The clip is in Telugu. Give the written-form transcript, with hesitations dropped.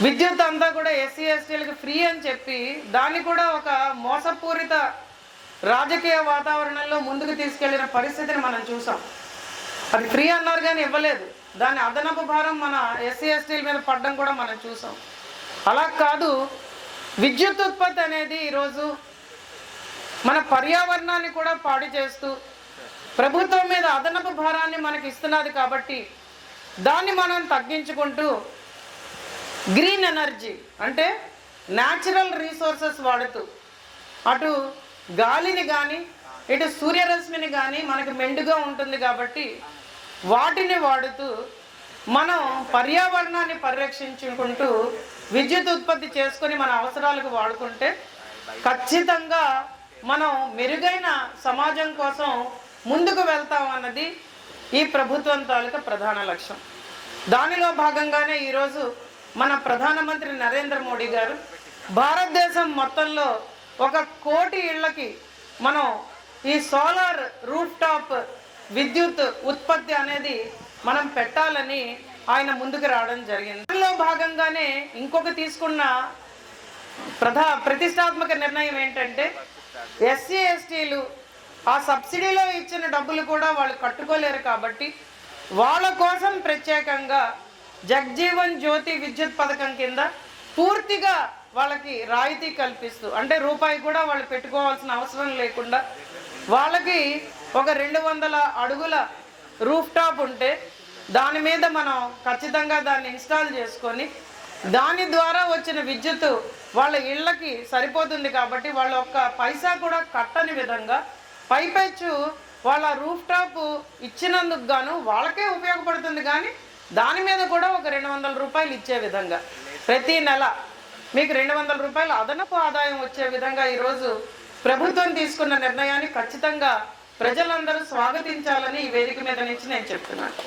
విద్యుత్ అంతా కూడా ఎస్సీ ఎస్టీలకు ఫ్రీ అని చెప్పి దాన్ని కూడా ఒక మోసపూరిత రాజకీయ వాతావరణంలో ముందుకు తీసుకెళ్లిన పరిస్థితిని మనం చూసాం. అది ఫ్రీ అన్నారు కానీ ఇవ్వలేదు. దాని అదనపు భారం మన ఎస్సీ ఎస్టీల మీద పడడం కూడా మనం చూసాం. అలా కాదు, విద్యుత్ ఉత్పత్తి అనేది ఈరోజు మన పర్యావరణాన్ని కూడా పాడు చేస్తూ ప్రభుత్వం మీద అదనపు భారాన్ని మనకి ఇస్తున్నది. కాబట్టి దాన్ని మనం తగ్గించుకుంటూ గ్రీన్ ఎనర్జీ అంటే న్యాచురల్ రీసోర్సెస్ వాడుతూ అటు గాలిని కానీ ఇటు సూర్యరశ్మిని కానీ మనకు మెండుగా ఉంటుంది కాబట్టి వాటిని వాడుతూ మనం పర్యావరణాన్ని పరిరక్షించుకుంటూ విద్యుత్ ఉత్పత్తి చేసుకొని మన అవసరాలకు వాడుకుంటే ఖచ్చితంగా మనం మెరుగైన సమాజం కోసం ముందుకు వెళ్తాం అన్నది ఈ ప్రభుత్వం తాలూకా ప్రధాన లక్ష్యం. దానిలో భాగంగానే ఈరోజు మన ప్రధానమంత్రి నరేంద్ర మోడీ గారు భారతదేశం మొత్తంలో 1 కోటి ఇళ్లకి మనం ఈ సోలార్ రూఫ్ టాప్ విద్యుత్ ఉత్పత్తి అనేది మనం పెట్టాలని ఆయన ముందుకు రావడం జరిగింది. దానిలో భాగంగానే ఇంకొక తీసుకున్న ప్రతిష్టాత్మక నిర్ణయం ఏంటంటే ఎస్సీ ఎస్టీలు ఆ సబ్సిడీలో ఇచ్చిన డబ్బులు కూడా వాళ్ళు కట్టుకోలేరు కాబట్టి వాళ్ళ కోసం ప్రత్యేకంగా జగ్జీవన్ జ్యోతి విద్యుత్ పథకం కింద పూర్తిగా వాళ్ళకి రాయితీ కల్పిస్తూ, అంటే రూపాయి కూడా వాళ్ళు పెట్టుకోవాల్సిన అవసరం లేకుండా వాళ్ళకి ఒక 200 అడుగుల రూఫ్ టాప్ ఉంటే దాని మీద మనం ఖచ్చితంగా దాన్ని ఇన్స్టాల్ చేసుకొని దాని ద్వారా వచ్చిన విద్యుత్ వాళ్ళ ఇళ్ళకి సరిపోతుంది. కాబట్టి వాళ్ళ ఒక్క పైసా కూడా కట్టని విధంగా పైపెచ్చు వాళ్ళ రూఫ్ టాప్ ఇచ్చినందుకు గాను వాళ్ళకే ఉపయోగపడుతుంది. కానీ దాని మీద కూడా ఒక 200 రూపాయలు ఇచ్చే విధంగా ప్రతి నెల మీకు 200 రూపాయల అదనపు ఆదాయం వచ్చే విధంగా ఈరోజు ప్రభుత్వం తీసుకున్న నిర్ణయాన్ని ఖచ్చితంగా ప్రజలందరూ స్వాగతించాలని ఈ వేదిక మీద నుంచి నేను చెప్తున్నాను.